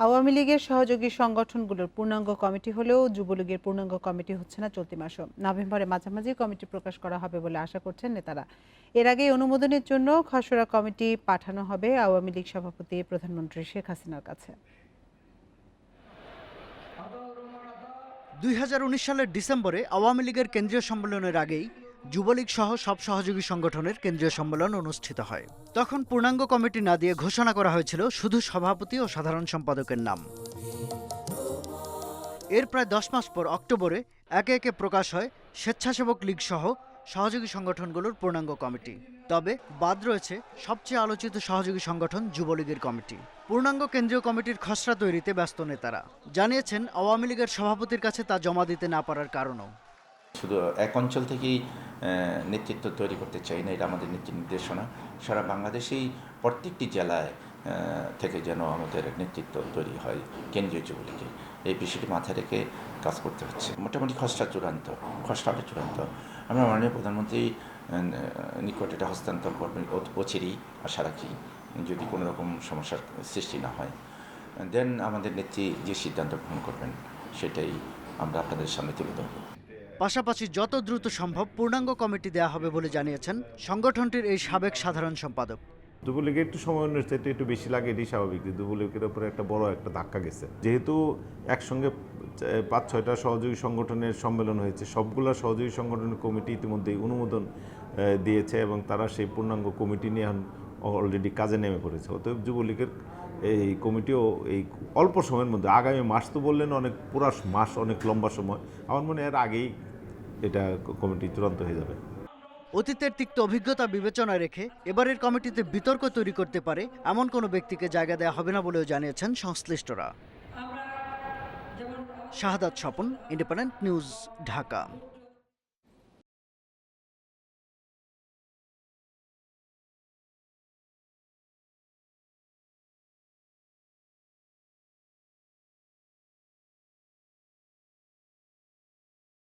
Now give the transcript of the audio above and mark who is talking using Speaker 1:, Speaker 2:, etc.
Speaker 1: আওয়ামী লীগের সহযোগী সংগঠনগুলোর পূর্ণাঙ্গ কমিটি হলেও যুবলীগের পূর্ণাঙ্গ কমিটি হচ্ছে না চলতি মাসও। নভেম্বরের মাঝামাঝি কমিটি প্রকাশ করা হবে বলে আশা করছেন নেতারা। এর আগে অনুমোদনের জন্য খসড়া কমিটি পাঠানো হবে আওয়ামী লীগ সভাপতি প্রধানমন্ত্রী শেখ হাসিনার কাছে।
Speaker 2: 2019 সালের ডিসেম্বরে আওয়ামী লীগের কেন্দ্রীয় সম্মেলনের আগেই যুবলীগ সহ সব সহযোগী সংগঠনের কেন্দ্রীয় সম্মেলন অনুষ্ঠিত হয়। তখন পূর্ণাঙ্গ কমিটি না দিয়ে ঘোষণা করা হয়েছিল শুধু সভাপতি ও সাধারণ সম্পাদকের নাম। এর প্রায় 10 মাস পর অক্টোবরে একে একে প্রকাশ হয় স্বেচ্ছাসেবক লীগ সহ সহযোগী সংগঠনগুলোর পূর্ণাঙ্গ কমিটি। তবে বাদ রয়েছে সবচেয়ে আলোচিত সহযোগী সংগঠন যুবলীগের কমিটি। পূর্ণাঙ্গ কেন্দ্রীয় কমিটির খসড়া তৈরিতে ব্যস্ত নেতারা জানিয়েছেন আওয়ামী লীগের সভাপতির কাছে তা জমা দিতে না পারার কারণও।
Speaker 3: শুধু এক অঞ্চল থেকেই নেতৃত্ব তৈরি করতে চাই না, এটা আমাদের নীতি নির্দেশনা। সারা বাংলাদেশেই প্রত্যেকটি জেলায় থেকে যেন আমাদের নেতৃত্ব তৈরি হয় কেন্দ্রীয় যুবলীগে, এই বিষয়টি মাথায় রেখে কাজ করতে হচ্ছে। মোটামুটি খসড়াটা চূড়ান্ত। আমরা মাননীয় প্রধানমন্ত্রী নিকট এটা হস্তান্তর করবেন অচিরেই, আশা রাখি, যদি কোনো রকম সমস্যার সৃষ্টি না হয়। দেন আমাদের নেত্রী যে সিদ্ধান্ত গ্রহণ করবেন সেটাই আমরা আপনাদের সামনে তুলে ধরব।
Speaker 2: পাশাপাশি যত দ্রুত সম্ভব পূর্ণাঙ্গ কমিটি দেয়া হবে বলে জানিয়েছেন সংগঠনটির এই সাবেক সাধারণ সম্পাদক।
Speaker 4: যুবলীগের একটু সমন্বয়ের চাইতে একটু বেশি লাগে, এটি স্বাভাবিক। যুবলীগের উপরে একটা বড় একটা ধাক্কা গেছে, যেহেতু একসঙ্গে 5-6টা সহযোগী সংগঠনের সম্মেলন হয়েছে। সবগুলা সহযোগী সংগঠনের কমিটি ইতিমধ্যেই অনুমোদন দিয়েছে এবং তারা সেই পূর্ণাঙ্গ কমিটি নিয়ে অলরেডি কাজে নেমে পড়েছে। অতএব যুবলীগের এই কমিটিও এই অল্প সময়ের মধ্যে, আগামী মাস তো বললেন, অনেক পুরা মাস, অনেক লম্বা সময়, আমার মনে হয় এর আগেই এটা কমিটি চূড়ান্ত হয়ে যাবে।
Speaker 2: অতীতের তিক্ত অভিজ্ঞতা বিবেচনায় রেখে এবারের কমিটিতে বিতর্ক তৈরি করতে পারে এমন কোনো ব্যক্তিকে জায়গা দেওয়া হবে না বলেও জানিয়েছেন সংশ্লিষ্টরা। শাহাদাত স্বপন, ইন্ডিপেন্ডেন্ট নিউজ, ঢাকা।